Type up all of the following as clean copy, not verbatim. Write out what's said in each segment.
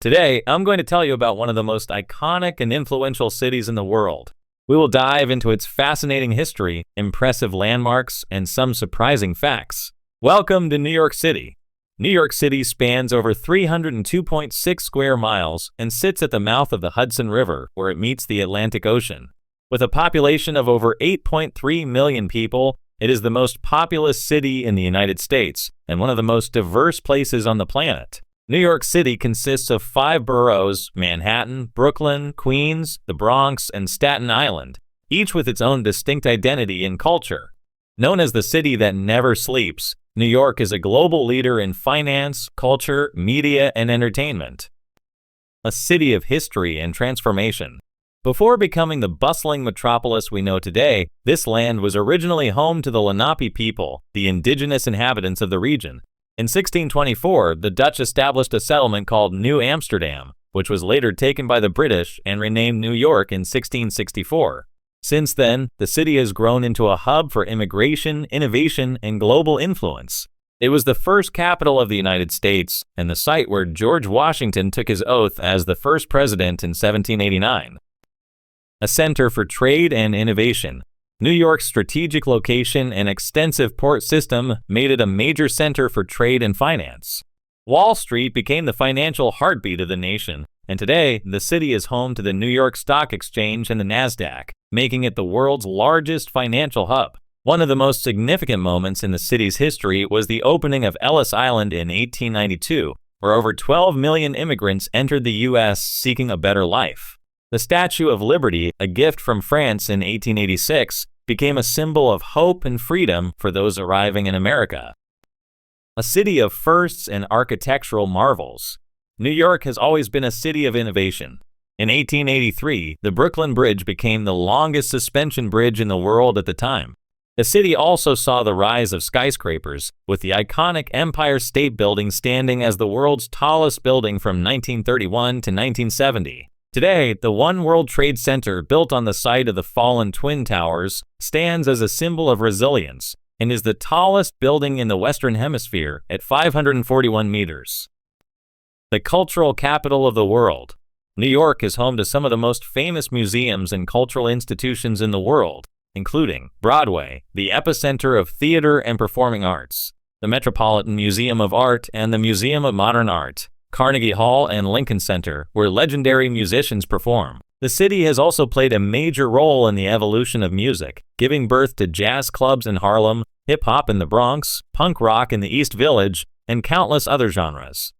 Today, I'm going to tell you about one of the most iconic and influential cities in the world. We will dive into its fascinating history, impressive landmarks, and some surprising facts. Welcome to New York City. New York City spans over 302.6 square miles and sits at the mouth of the Hudson River, where it meets the Atlantic Ocean. With a population of over 8.3 million people, it is the most populous city in the United States and one of the most diverse places on the planet. New York City consists of 5 boroughs: Manhattan, Brooklyn, Queens, the Bronx, and Staten Island, each with its own distinct identity and culture. Known as the city that never sleeps, New York is a global leader in finance, culture, media, and entertainment. A city of history and transformation. Before becoming the bustling metropolis we know today, this land was originally home to the Lenape people, the indigenous inhabitants of the region. In 1624, the Dutch established a settlement called New Amsterdam, which was later taken by the British and renamed New York in 1664. Since then, the city has grown into a hub for immigration, innovation, and global influence. It was the first capital of the United States and the site where George Washington took his oath as the first president in 1789. A center for trade and innovation. New York's strategic location and extensive port system made it a major center for trade and finance. Wall Street became the financial heartbeat of the nation, and today the city is home to the New York Stock Exchange and the NASDAQ, making it the world's largest financial hub. One of the most significant moments in the city's history was the opening of Ellis Island in 1892, where over 12 million immigrants entered the U.S. seeking a better life. The Statue of Liberty, a gift from France in 1886, became a symbol of hope and freedom for those arriving in America. A city of firsts and architectural marvels. New York has always been a city of innovation. In 1883, the Brooklyn Bridge became the longest suspension bridge in the world at the time. The city also saw the rise of skyscrapers, with the iconic Empire State Building standing as the world's tallest building from 1931 to 1970. Today, the One World Trade Center, built on the site of the fallen Twin Towers, stands as a symbol of resilience and is the tallest building in the Western Hemisphere at 541 meters. The cultural capital of the world. New York is home to some of the most famous museums and cultural institutions in the world, including Broadway, the epicenter of theater and performing arts, the Metropolitan Museum of Art and the Museum of Modern Art, Carnegie Hall and Lincoln Center, where legendary musicians perform. The city has also played a major role in the evolution of music, giving birth to jazz clubs in Harlem, hip-hop in the Bronx, punk rock in the East Village, and countless other genres.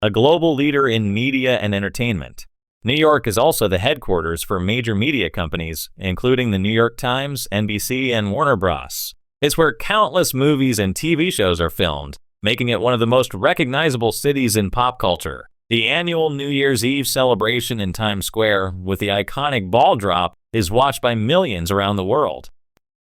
A global leader in media and entertainment. New York is also the headquarters for major media companies, including the New York Times, NBC, and Warner Bros. It's where countless movies and TV shows are filmed, making it one of the most recognizable cities in pop culture. The annual New Year's Eve celebration in Times Square, with the iconic ball drop, is watched by millions around the world.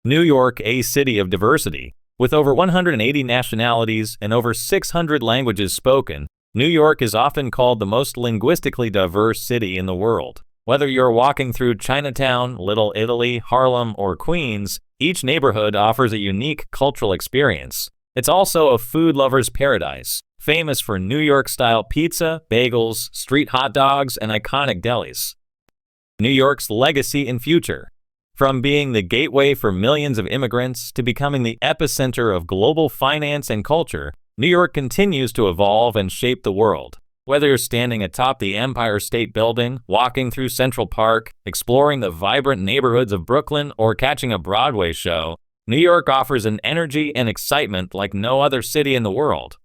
New York, a city of diversity. With over 180 nationalities and over 600 languages spoken, New York is often called the most linguistically diverse city in the world. Whether you're walking through Chinatown, Little Italy, Harlem, or Queens, each neighborhood offers a unique cultural experience. It's also a food lover's paradise, famous for New York-style pizza, bagels, street hot dogs, and iconic delis. New York's legacy and future. From being the gateway for millions of immigrants to becoming the epicenter of global finance and culture, New York continues to evolve and shape the world. Whether you're standing atop the Empire State Building, walking through Central Park, exploring the vibrant neighborhoods of Brooklyn, or catching a Broadway show, New York offers an energy and excitement like no other city in the world.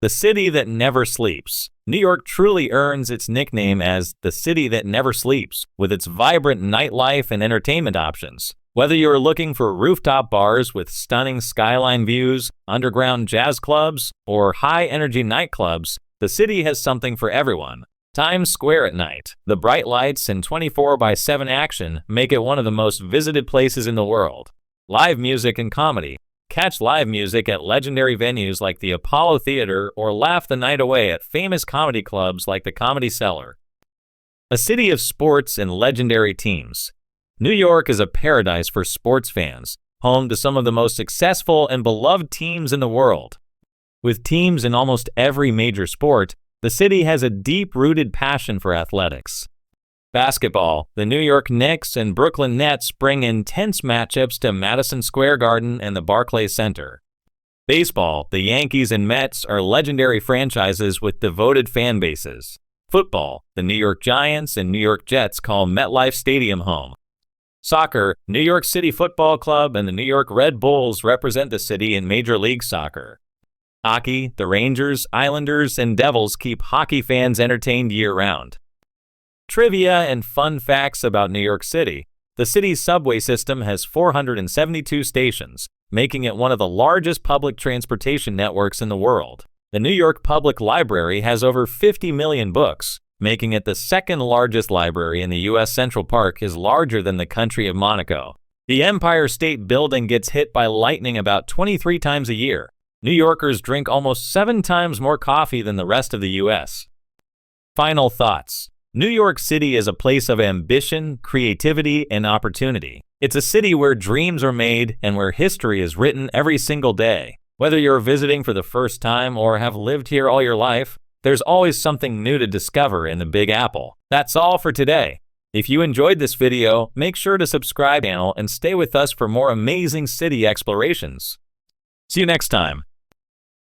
The city that never sleeps. New York truly earns its nickname as the city that never sleeps, with its vibrant nightlife and entertainment options. Whether you're looking for rooftop bars with stunning skyline views, underground jazz clubs, or high-energy nightclubs, the city has something for everyone. Times Square at night. The bright lights and 24/7 action make it one of the most visited places in the world. Live music and comedy. Catch live music at legendary venues like the Apollo Theater or laugh the night away at famous comedy clubs like the Comedy Cellar. A city of sports and legendary teams. New York is a paradise for sports fans, home to some of the most successful and beloved teams in the world. With teams in almost every major sport, The city has a deep-rooted passion for athletics. Basketball, the New York Knicks and Brooklyn Nets bring intense matchups to Madison Square Garden and the Barclays Center. Baseball, the Yankees and Mets are legendary franchises with devoted fan bases. Football, the New York Giants and New York Jets call MetLife Stadium home. Soccer, New York City Football Club and the New York Red Bulls represent the city in Major League Soccer. Hockey, the Rangers, Islanders, and Devils keep hockey fans entertained year-round. Trivia and fun facts about New York City. The city's subway system has 472 stations, making it one of the largest public transportation networks in the world. The New York Public Library has over 50 million books, making it the second largest library in the U.S. Central Park is larger than the country of Monaco. The Empire State Building gets hit by lightning about 23 times a year. New Yorkers drink almost 7 times more coffee than the rest of the U.S. Final thoughts. New York City is a place of ambition, creativity, and opportunity. It's a city where dreams are made and where history is written every single day. Whether you're visiting for the first time or have lived here all your life, there's always something new to discover in the Big Apple. That's all for today. If you enjoyed this video, make sure to subscribe to the channel and stay with us for more amazing city explorations. See you next time.